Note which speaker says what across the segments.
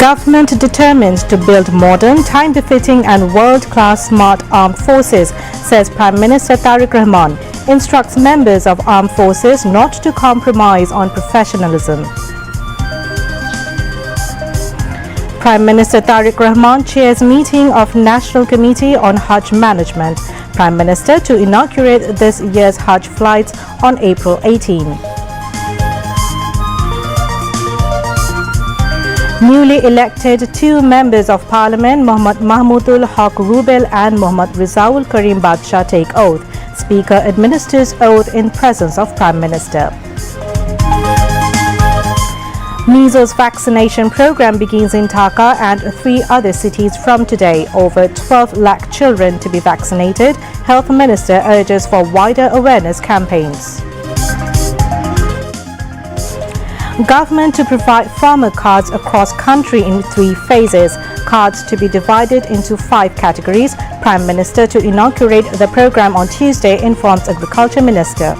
Speaker 1: Government determined to build modern, time-befitting and world-class smart armed forces, says Prime Minister Tariq Rahman, instructs members of armed forces not to compromise on professionalism. Prime Minister Tariq Rahman chairs meeting of National Committee on Hajj Management. Prime Minister to inaugurate this year's Hajj flights on April 18. Newly elected two members of Parliament, Muhammad Mahmudul Haq Rubel and Muhammad Rizaul Karim Badshah take oath. Speaker administers oath in presence of Prime Minister. Measles vaccination program begins in Dhaka and 3 other cities from today. Over 12 lakh children to be vaccinated. Health Minister urges for wider awareness campaigns. Government to provide farmer cards across country in 3 phases. Cards to be divided into 5 categories. Prime Minister to inaugurate the program on Tuesday, informs Agriculture Minister.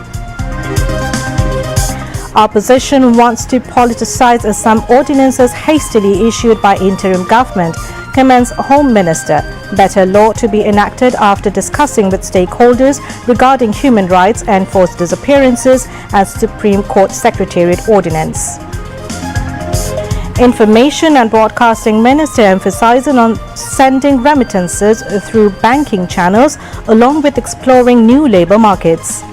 Speaker 1: Opposition wants to politicize some ordinances hastily issued by interim government, comments Home Minister. Better law to be enacted after discussing with stakeholders regarding human rights and forced disappearances as Supreme Court Secretariat Ordinance. Information and Broadcasting Minister emphasizing on sending remittances through banking channels along with exploring new labour markets.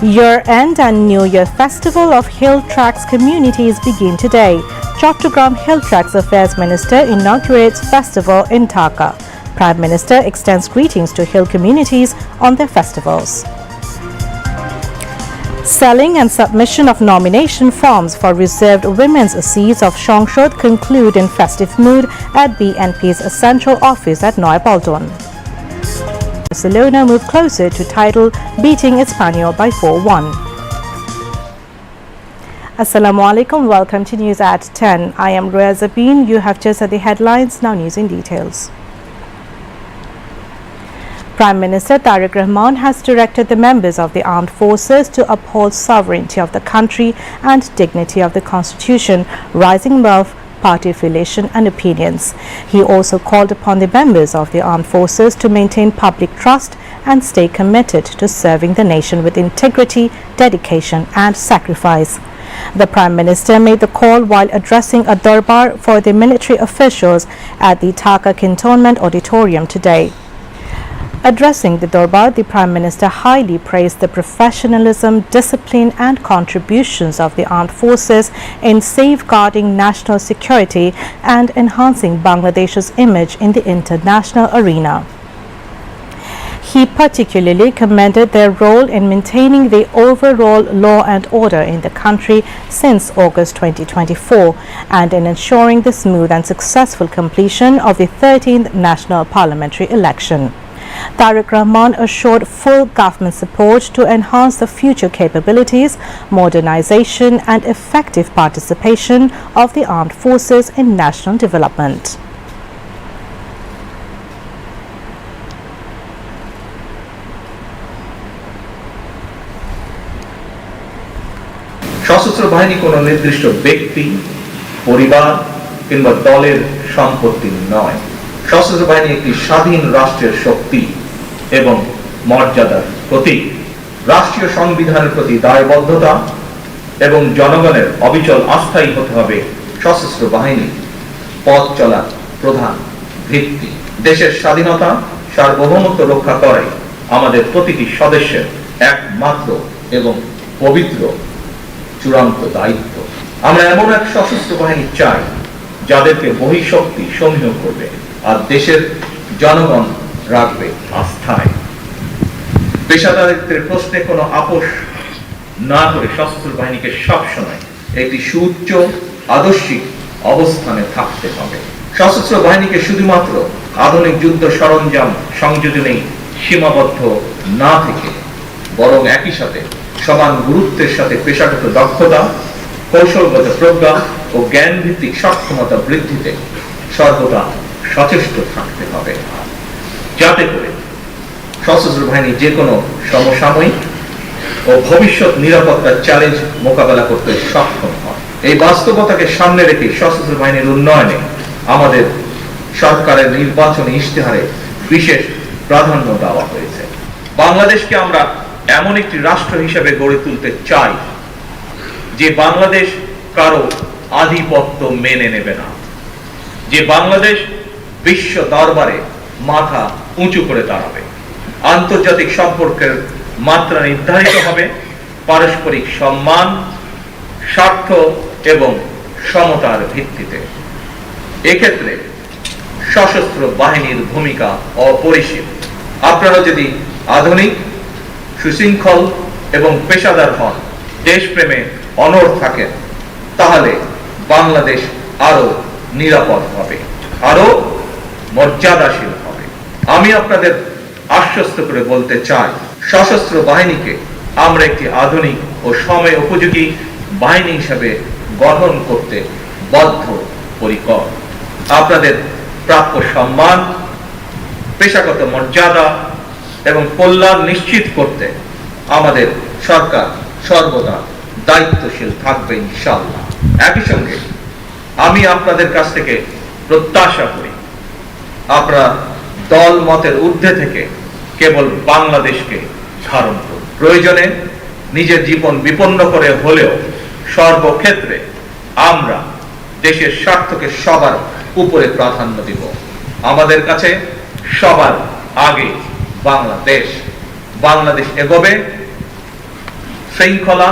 Speaker 1: Year-end and New Year Festival of Hill Tracks communities begin today. Chattogram Hill Tracks Affairs Minister inaugurates festival in Dhaka. Prime Minister extends greetings to hill communities on their festivals. Selling and submission of nomination forms for reserved women's seats of Shongshod conclude in festive mood at BNP's central office at Noy-Bolton. Barcelona moved closer to title, beating Espanyol by 4-1. Assalamu alaikum, welcome to News at 10. I am Roya Zabin. You have just heard the headlines, now news in details. Prime Minister Tariq Rahman has directed the members of the armed forces to uphold sovereignty of the country and dignity of the constitution, rising above party affiliation and opinions. He also called upon the members of the armed forces to maintain public trust and stay committed to serving the nation with integrity, dedication and sacrifice. The Prime Minister made the call while addressing a durbar for the military officials at the Dhaka Cantonment Auditorium today. Addressing the durbar, the Prime Minister highly praised the professionalism, discipline and contributions of the armed forces in safeguarding national security and enhancing Bangladesh's image in the international arena. He particularly commended their role in maintaining the overall law and order in the country since August 2024 and in ensuring the smooth and successful completion of the 13th National Parliamentary election. Tariq Rahman assured full government support to enhance the future capabilities, modernization and effective participation of the armed forces in national development.
Speaker 2: সশস্ত্র বাহিনী কোনো নির্দিষ্ট ব্যক্তি, পরিবার কিংবা দলের সম্পত্তি নয়। সশস্ত্র বাহিনী একটি স্বাধীন রাষ্ট্রের শক্তি এবং মর্যাদার প্রতীক। রাষ্ট্রীয় সংবিধানের প্রতি দায়বদ্ধতা এবং জনগণের অবিচল আস্থাই হতে হবে সশস্ত্র বাহিনীর পথ চলার প্রধান ভিত্তি। দেশের স্বাধীনতা, সার্বভৌমত্ব রক্ষা করে আমাদের প্রতিটি সদস্যের একমাত্র এবং পবিত্র চূড়ান্ত দায়িত্ব। আমরা এমন এক সশস্ত্র বাহিনী চাই যাদেরকে বহিঃশক্তি সমীহ করবে আর দেশের জনগণ রাখবে আস্থায়। পেশাদারিত্বের প্রশ্নে কোনো আপোষ না করে সশস্ত্র বাহিনীকে সবসময় একটি সুউচ্চ আদর্শিক অবস্থানে থাকতে হবে। সশস্ত্র বাহিনীকে শুধুমাত্র আধুনিক যুদ্ধ সরঞ্জাম সংযোজনেই সীমাবদ্ধ না থেকে বরং একই সাথে সমান গুরুত্বের সাথে পেশাগত দক্ষতা, কৌশলগত প্রজ্ঞা ও জ্ঞান ভিত্তিক সক্ষমতা বৃদ্ধিতে সর্বদা সচেষ্ট থাকতে হবে, যাতে করে সশস্ত্র বাহিনী যে কোনো সমসাময়িক ও ভবিষ্যৎ নিরাপত্তার চ্যালেঞ্জ মোকাবেলা করতে সক্ষম হয়। এই বাস্তবতাকে সামনে রেখে সশস্ত্র বাহিনীর উন্নয়নে আমাদের সরকারের নির্বাচনী ইশতেহারে বিশেষ প্রাধান্য দেওয়া হয়েছে। বাংলাদেশকে আমরা এমন একটি রাষ্ট্র হিসেবে গড়ে তুলতে চাই যে বাংলাদেশ কারো আধিপত্য মেনে নেবে না, যে বাংলাদেশ বিশ্ব দরবারে মাথা উঁচু করে দাঁড়াবে, আন্তর্জাতিক সম্পর্কের মাত্রা নির্ধারিত হবে পারস্পরিক সম্মান, স্বার্থ এবং সমতার ভিত্তিতে। এক্ষেত্রে সশস্ত্র বাহিনীর ভূমিকা অপরিসীম। আপনারা যদি আধুনিক, সুশৃঙ্খল এবং পেশাদার হন, দেশপ্রেমে অনড় থাকেন, তাহলে বাংলাদেশ আরো নিরাপদ হবে, আরো মর্যাদাশীল হবে। আমি আপনাদের আশ্বস্ত করে বলতে চাই, সশস্ত্র বাহিনীকে আমরা একটি আধুনিক ও সময় উপযোগী বাহিনী হিসাবে গঠন করতে বদ্ধপরিকর। আপনাদের প্রাপ্য সম্মান, পেশাগত মর্যাদা এবং কল্যাণ নিশ্চিত করতে আমাদের সরকার সর্বদা দায়িত্বশীল থাকবে ইনশাআল্লাহ। একই সঙ্গে আমি আপনাদের কাছ থেকে প্রত্যাশা করি, আপনারা দল মতের ঊর্ধ্বে থেকে কেবল বাংলাদেশকে ধারণ করুন। প্রয়োজনে নিজের জীবন বিপন্ন করে হলেও সর্বক্ষেত্রে আমরা দেশের স্বার্থকে সবার উপরে প্রাধান্য দিব। আমাদের কাছে সবার আগে বাংলাদেশ। বাংলাদেশ এগোবে শৃঙ্খলা,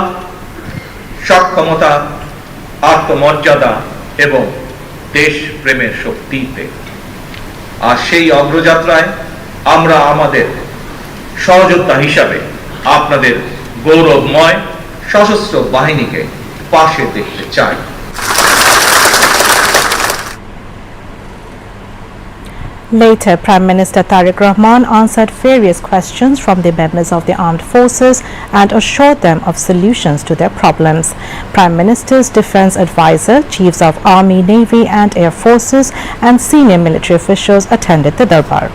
Speaker 2: সক্ষমতা, আত্মমর্যাদা এবং দেশ প্রেমের শক্তিতে। আর সেই অগ্রযাত্রায় আমরা আমাদের সহযোদ্ধা হিসাবে আপনাদের গৌরবময় সশস্ত্র বাহিনীকে পাশে দেখতে চাই।
Speaker 1: Later, Prime Minister Tariq Rahman answered various questions from the members of the armed forces and assured them of solutions to their problems. Prime Minister's defense advisor, chiefs of Army, Navy and Air Forces and senior military officials attended the Darbar.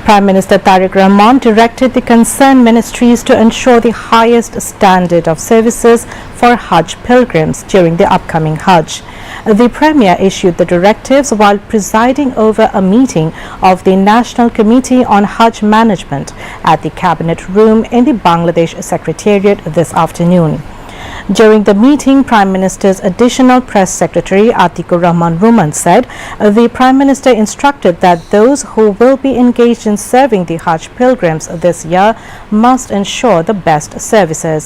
Speaker 1: Prime Minister Tariq Rahman directed the concerned ministries to ensure the highest standard of services for Hajj pilgrims during the upcoming Hajj. The Premier issued the directives while presiding over a meeting of the National Committee on Hajj Management at the Cabinet Room in the Bangladesh Secretariat this afternoon. During the meeting, Prime Minister's additional press secretary Atikur Rahman Ruman said the Prime Minister instructed that those who will be engaged in serving the Hajj pilgrims this year must ensure the best services.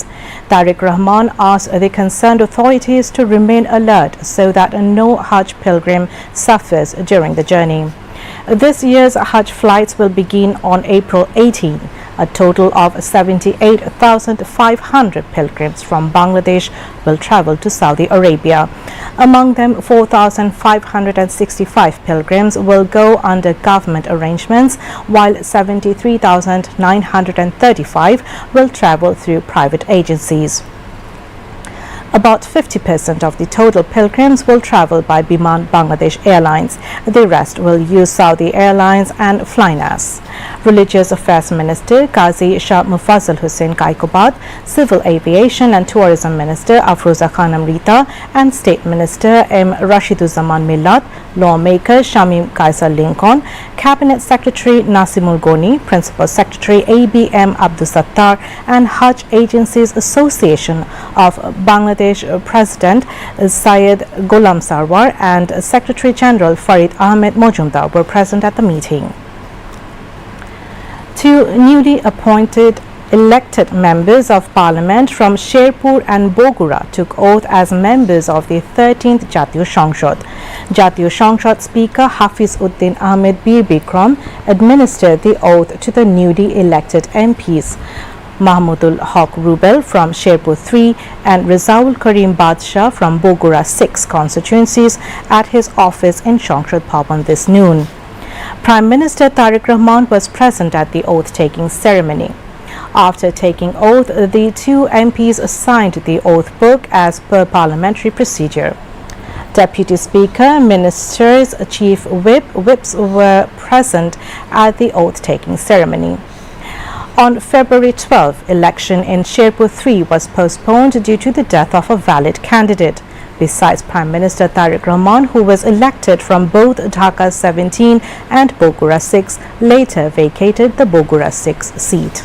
Speaker 1: Tariq Rahman asked the concerned authorities to remain alert so that no Hajj pilgrim suffers during the journey. This year's Hajj flights will begin on April 18. A total of 78,500 pilgrims from Bangladesh will travel to Saudi Arabia. Among them, 4,565 pilgrims will go under government arrangements, while 73,935 will travel through private agencies. About 50% of the total pilgrims will travel by Biman Bangladesh Airlines. The rest will use Saudi Airlines and Flynas. Religious Affairs Minister Qazi Shah Mufazzal Hussain Kaikobad, Civil Aviation and Tourism Minister Afroza Khanam Rita and State Minister M. Rashiduzzaman Millat, lawmaker Shamim Kaisar Lincoln, Cabinet Secretary Nasimul Goni, Principal Secretary ABM Abdul Sattar and Hajj Agencies Association of Bangladesh President Syed Ghulam Sarwar and Secretary General Farid Ahmed Mojumdar were present at the meeting. Two newly appointed elected members of Parliament from Sherpur and Bogura took oath as members of the 13th Jatiyo Shangshad. Jatiyo Shangshad Speaker Hafiz Uddin Ahmed Bir Bikram administered the oath to the newly elected MPs. Mahmudul Haq Rubel from Sherpur 3 and Rizaul Karim Badshah from Bogura 6 constituencies at his office in Shangshad Bhavan this noon. Prime Minister Tariq Rahman was present at the oath-taking ceremony. After taking oath, the two MPs signed the oath book as per parliamentary procedure. Deputy Speaker, Ministers, Chief Whip, Whips were present at the oath-taking ceremony. On February 12, election in Sherpur 3 was postponed due to the death of a valid candidate. Besides Prime Minister Tariq Rahman, who was elected from both Dhaka 17 and Bogura 6, later vacated the Bogura 6 seat.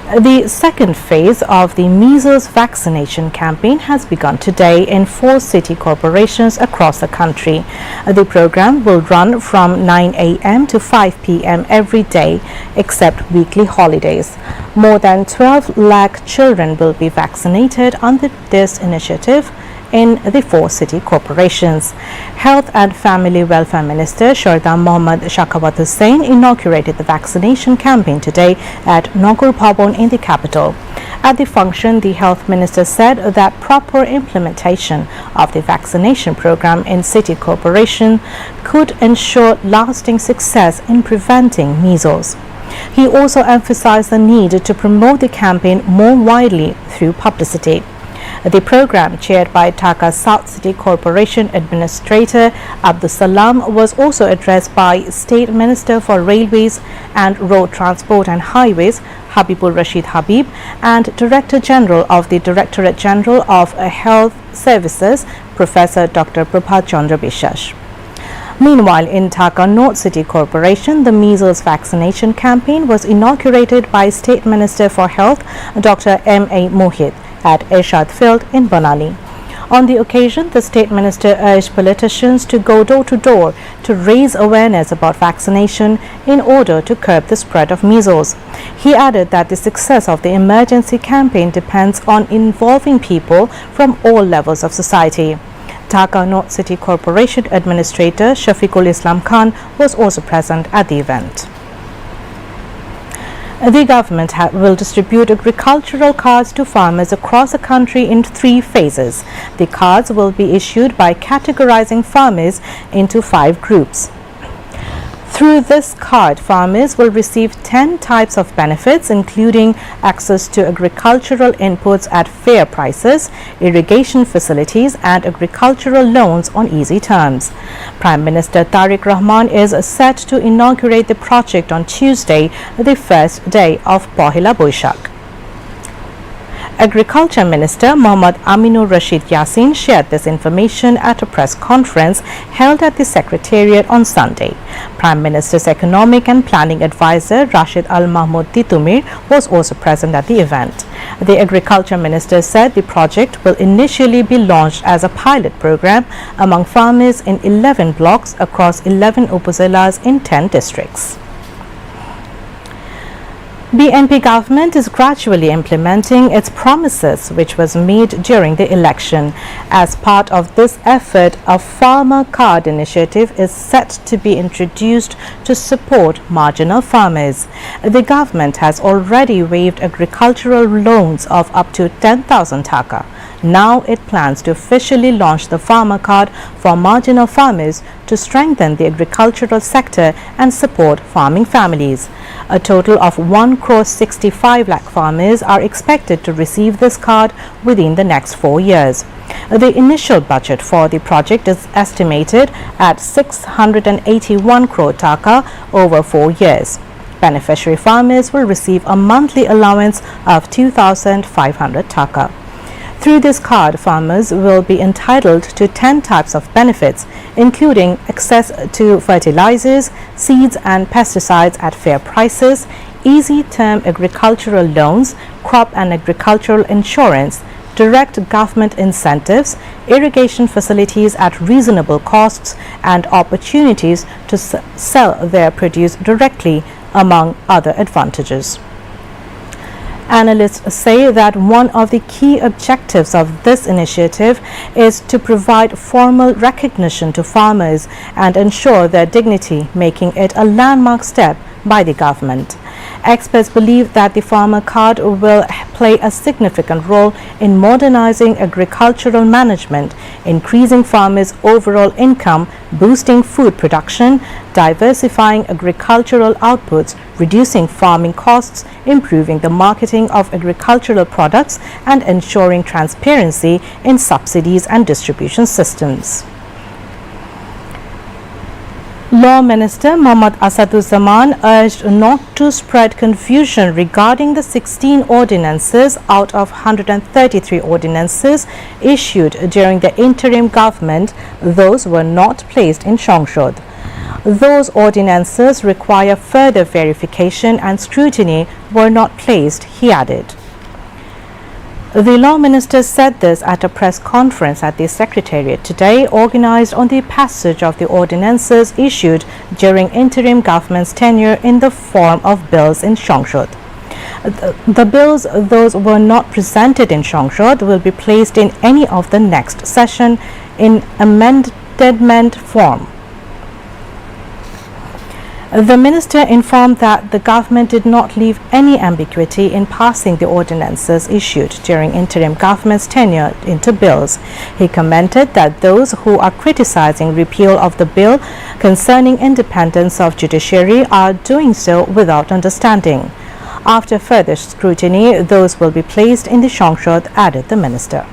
Speaker 1: The second phase of the measles vaccination campaign has begun today in 4 city corporations across the country. The program will run from 9 a.m. to 5 p.m. every day, except weekly holidays. More than 12 lakh children will be vaccinated under this initiative in the 4 city corporations. Health and Family Welfare Minister Sharda Mohammad Shakawat Hussain inaugurated the vaccination campaign today at Nagar Bhavan in the capital. At the function, the Health Minister said that proper implementation of the vaccination program in city corporation could ensure lasting success in preventing measles. He also emphasized the need to promote the campaign more widely through publicity. The program, chaired by Dhaka South City Corporation Administrator Abdul Salam, was also addressed by State Minister for Railways and Road Transport and Highways Habibur Rashid Habib and Director General of the Directorate General of Health Services Professor Dr. Prabhat Chandra Biswas. Meanwhile, in Dhaka North City Corporation, the measles vaccination campaign was inaugurated by State Minister for Health Dr. M.A. Mohit at Ershad Field in Banani. On the occasion, the State Minister urged politicians to go door to door to raise awareness about vaccination in order to curb the spread of measles. He added that the success of the emergency campaign depends on involving people from all levels of society. Dhaka North City Corporation Administrator Shafiqul Islam Khan was also present at the event. The government will distribute agricultural cards to farmers across the country in 3 phases. The cards will be issued by categorizing farmers into 5 groups. Through this card, farmers will receive 10 types of benefits, including access to agricultural inputs at fair prices, irrigation facilities, and agricultural loans on easy terms. Prime Minister Tariq Rahman is set to inaugurate the project on Tuesday, the first day of Pohila Boishakh. Agriculture Minister Mohammad Aminur Rashid Yassin shared this information at a press conference held at the Secretariat on Sunday. Prime Minister's Economic and Planning Advisor Rashid Al Mahmoud Titumir was also present at the event. The Agriculture Minister said the project will initially be launched as a pilot program among farmers in 11 blocks across 11 upazilas in 10 districts. BNP government is gradually implementing its promises which was made during the election. As part of this effort, a farmer card initiative is set to be introduced to support marginal farmers. The government has already waived agricultural loans of up to 10,000 taka. Now it plans to officially launch the farmer card for marginal farmers to strengthen the agricultural sector and support farming families. A total of 1,65 lakh farmers are expected to receive this card within the next 4 years. The initial budget for the project is estimated at 681 crore taka over 4 years. Beneficiary farmers will receive a monthly allowance of 2,500 taka. Through this card, farmers will be entitled to 10 types of benefits, including access to fertilizers, seeds and pesticides at fair prices, easy term agricultural loans, crop and agricultural insurance, direct government incentives, irrigation facilities at reasonable costs, and opportunities to sell their produce directly, among other advantages. Analysts say that one of the key objectives of this initiative is to provide formal recognition to farmers and ensure their dignity, making it a landmark step by the government. Experts believe that the farmer card will play a significant role in modernizing agricultural management, increasing farmers' overall income, boosting food production, diversifying agricultural outputs, reducing farming costs, improving the marketing of agricultural products, and ensuring transparency in subsidies and distribution systems. Law Minister Mohammad Asaduzzaman urged not to spread confusion regarding the 16 ordinances out of 133 ordinances issued during the interim government. Those were not placed in Shongshod. Those ordinances require further verification and scrutiny were not placed, he added. The Law Minister said this at a press conference at the Secretariat today, organized on the passage of the ordinances issued during interim government's tenure in the form of bills in Shongshod. The bills, those were not presented in Shongshod, will be placed in any of the next session in amendment form. The minister informed that the government did not leave any ambiguity in passing the ordinances issued during interim government's tenure into bills. He commented that those who are criticizing repeal of the bill concerning independence of judiciary are doing so without understanding. After further scrutiny, those will be placed in the Shongshod, added the minister.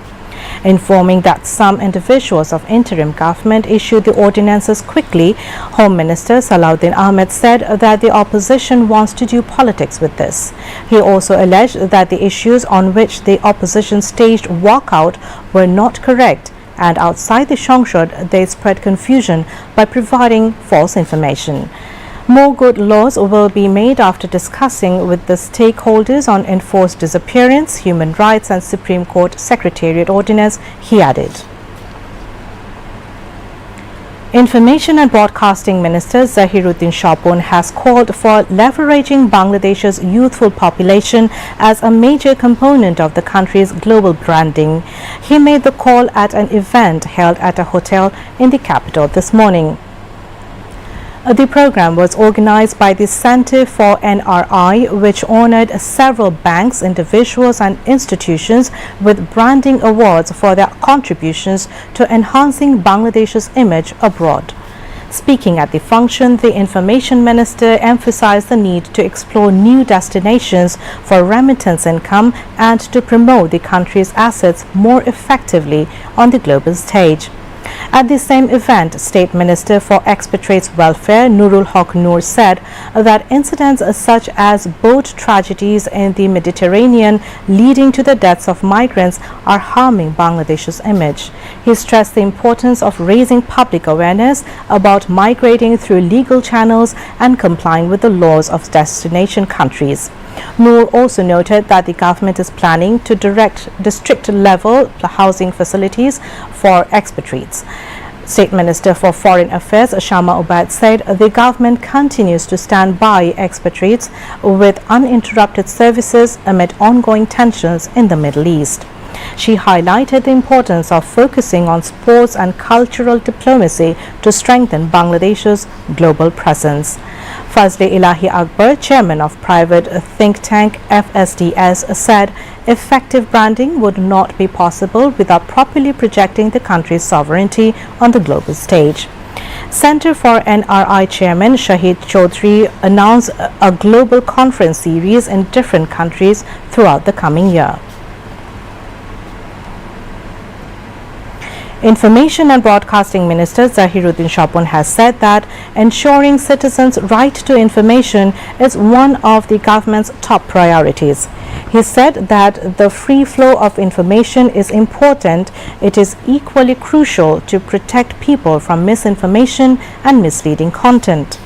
Speaker 1: Informing that some individuals of interim government issued the ordinances quickly, Home Minister Salahuddin Ahmed said that the opposition wants to do politics with this. He also alleged that the issues on which the opposition staged walkout were not correct, and outside the Shongshod they spread confusion by providing false information. More good laws will be made after discussing with the stakeholders on enforced disappearance, human rights and Supreme Court Secretariat Ordinance, he added. Information and Broadcasting Minister Zahiruddin Shapun has called for leveraging Bangladesh's youthful population as a major component of the country's global branding. He made the call at an event held at a hotel in the capital this morning. The program was organized by the Center for NRI, which honored several banks, individuals and institutions with branding awards for their contributions to enhancing Bangladesh's image abroad. Speaking at the function, the Information Minister emphasized the need to explore new destinations for remittance income and to promote the country's assets more effectively on the global stage. At the same event, State Minister for Expatriates Welfare Nurul Haq Noor said that incidents such as boat tragedies in the Mediterranean leading to the deaths of migrants are harming Bangladesh's image. He stressed the importance of raising public awareness about migrating through legal channels and complying with the laws of destination countries. Noor also noted that the government is planning to direct district-level housing facilities for expatriates. State Minister for Foreign Affairs Shama Ubaid said the government continues to stand by expatriates with uninterrupted services amid ongoing tensions in the Middle East. She highlighted the importance of focusing on sports and cultural diplomacy to strengthen Bangladesh's global presence. Fazli Ilahi Akbar, chairman of private think tank FSDS, said effective branding would not be possible without properly projecting the country's sovereignty on the global stage. Center for NRI Chairman Shahid Chaudhry announced a global conference series in different countries throughout the coming year. Information and Broadcasting Minister Zahiruddin Shapun has said that ensuring citizens' right to information is one of the government's top priorities. He said that the free flow of information is important. It is equally crucial to protect people from misinformation and misleading content.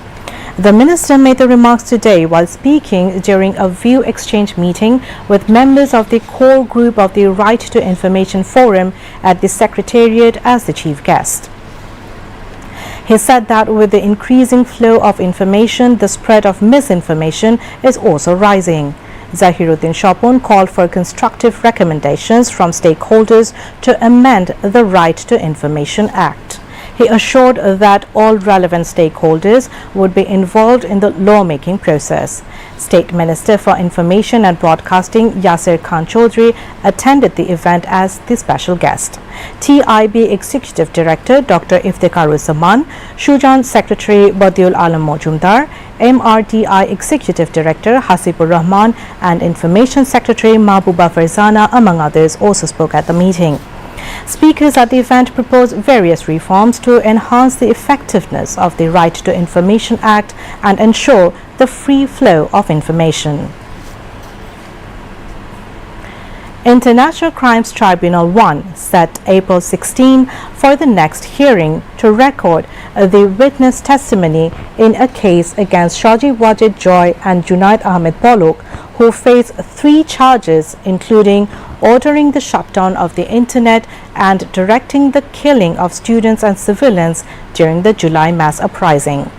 Speaker 1: The minister made the remarks today while speaking during a view exchange meeting with members of the core group of the Right to Information Forum at the Secretariat as the chief guest. He said that with the increasing flow of information, the spread of misinformation is also rising. Zahiruddin Shapun called for constructive recommendations from stakeholders to amend the Right to Information Act. He assured that all relevant stakeholders would be involved in the lawmaking process. State Minister for Information and Broadcasting Yasir Khan Chaudhry attended the event as the special guest. TIB Executive Director Dr. Iftikharuzzaman, Shujan Secretary Badiul Alam Mojumdar, MRDI Executive Director Hasibur Rahman and Information Secretary Mahbuba Farzana, among others, also spoke at the meeting. Speakers at the event proposed various reforms to enhance the effectiveness of the Right to Information Act and ensure the free flow of information. International Crimes Tribunal 1 set April 16 for the next hearing to record the witness testimony in a case against Shoji Wajid Joy and Junaid Ahmed Polok, who face 3 charges including ordering the shutdown of the internet and directing the killing of students and civilians during the July mass uprising.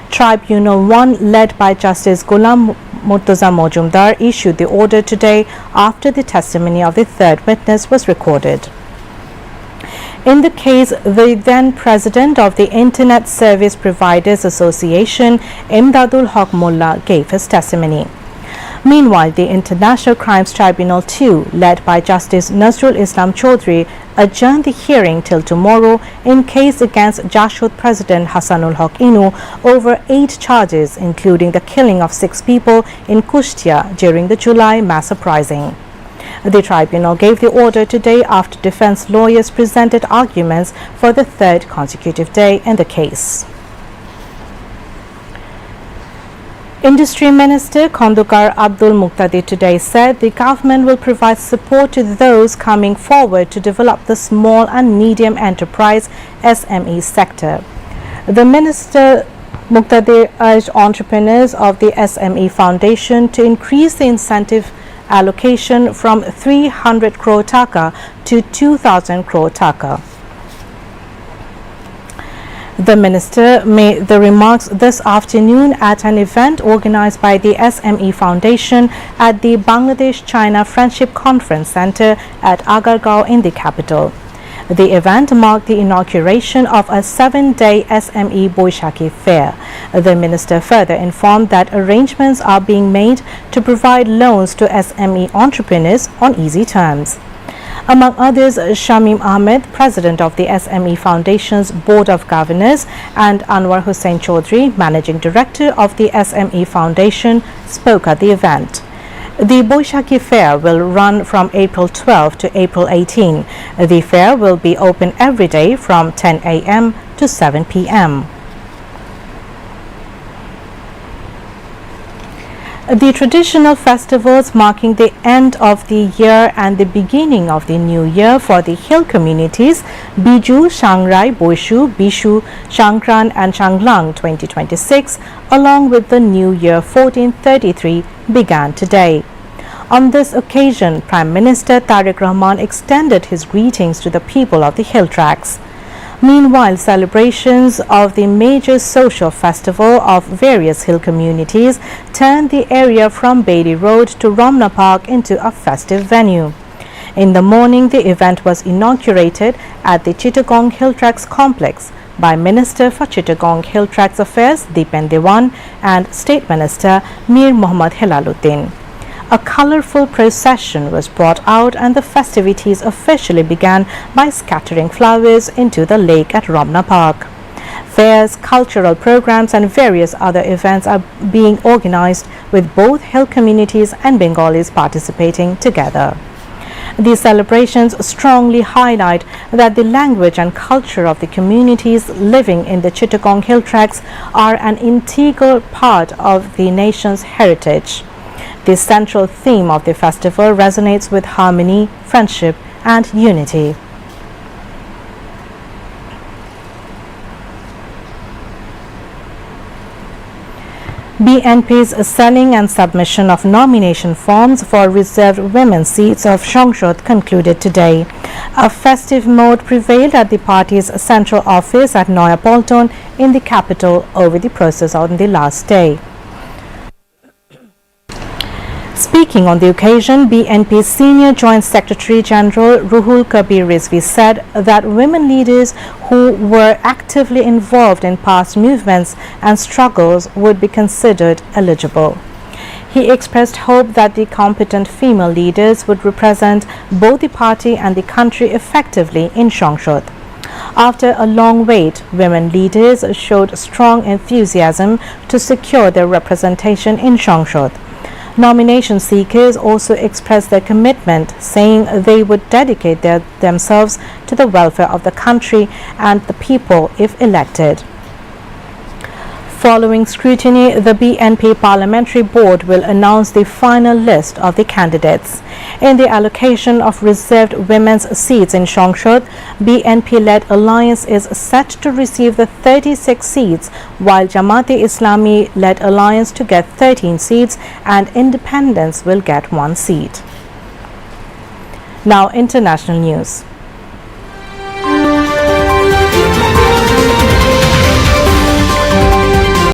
Speaker 1: Tribunal 1, led by Justice Ghulam Murtaza Mojumdar, issued the order today after the testimony of the 3rd witness was recorded. In the case, the then president of the Internet Service Providers Association, Imdadul Haq Mullah, gave his testimony. Meanwhile, the International Crimes Tribunal 2, led by Justice Nazrul Islam Chaudhry, adjourned the hearing till tomorrow in case against Jashud President Hassanul Haq Inu over 8 charges, including the killing of 6 people in Kushtia during the July mass uprising. The tribunal gave the order today after defense lawyers presented arguments for the 3rd consecutive day in the case. Industry Minister Khandukar Abdul Muqtadi today said the government will provide support to those coming forward to develop the small and medium enterprise SME sector. The Minister Muqtadi urged entrepreneurs of the SME Foundation to increase the incentive allocation from 300 crore taka to 2,000 crore taka. The minister made the remarks this afternoon at an event organized by the SME Foundation at the Bangladesh-China Friendship Conference Center at Agargaon in the capital. The event marked the inauguration of a 7-day SME Boishaki fair. The minister further informed that arrangements are being made to provide loans to SME entrepreneurs on easy terms. Among others, Shamim Ahmed, president of the SME Foundation's Board of Governors, and Anwar Hussain Chaudhry, managing director of the SME Foundation, spoke at the event. The Boishaki Fair will run from April 12 to April 18. The fair will be open every day from 10 a.m. to 7 p.m. The traditional festivals marking the end of the year and the beginning of the new year for the hill communities, Biju, Shangrai, Boishu, Bishu, Shangkran and Shanglang 2026, along with the New Year 1433, began today. On this occasion, Prime Minister Tariq Rahman extended his greetings to the people of the hill tracts. Meanwhile, celebrations of the major social festival of various hill communities turned the area from Beatty Road to Ramna Park into a festive venue. In the morning, the event was inaugurated at the Chittagong Hill Tracts complex by Minister for Chittagong Hill Tracts Affairs Deepen Dewan and State Minister Mir Muhammad Hilaluddin. A colorful procession was brought out and the festivities officially began by scattering flowers into the lake at Ramna Park. Fairs, cultural programs and various other events are being organized with both hill communities and Bengalis participating together. These celebrations strongly highlight that the language and culture of the communities living in the Chittagong Hill Tracts are an integral part of the nation's heritage. The central theme of the festival resonates with harmony, friendship, and unity. BNP's selling and submission of nomination forms for reserved women's seats of Shongshot concluded today. A festive mode prevailed at the party's central office at Noya Polton in the capital over the process on the last day. Speaking on the occasion, BNP's Senior Joint Secretary General Ruhul Kabir Rizvi said that women leaders who were actively involved in past movements and struggles would be considered eligible. He expressed hope that the competent female leaders would represent both the party and the country effectively in Shongshot. After a long wait, women leaders showed strong enthusiasm to secure their representation in Shongshot. Nomination seekers also expressed their commitment, saying they would dedicate themselves to the welfare of the country and the people if elected. Following scrutiny, the BNP Parliamentary Board will announce the final list of the candidates. In the allocation of reserved women's seats in সংসদ, BNP-led alliance is set to receive the 36 seats, while Jamaat-e-Islami-led alliance to get 13 seats and independents will get 1 seat. Now, international news.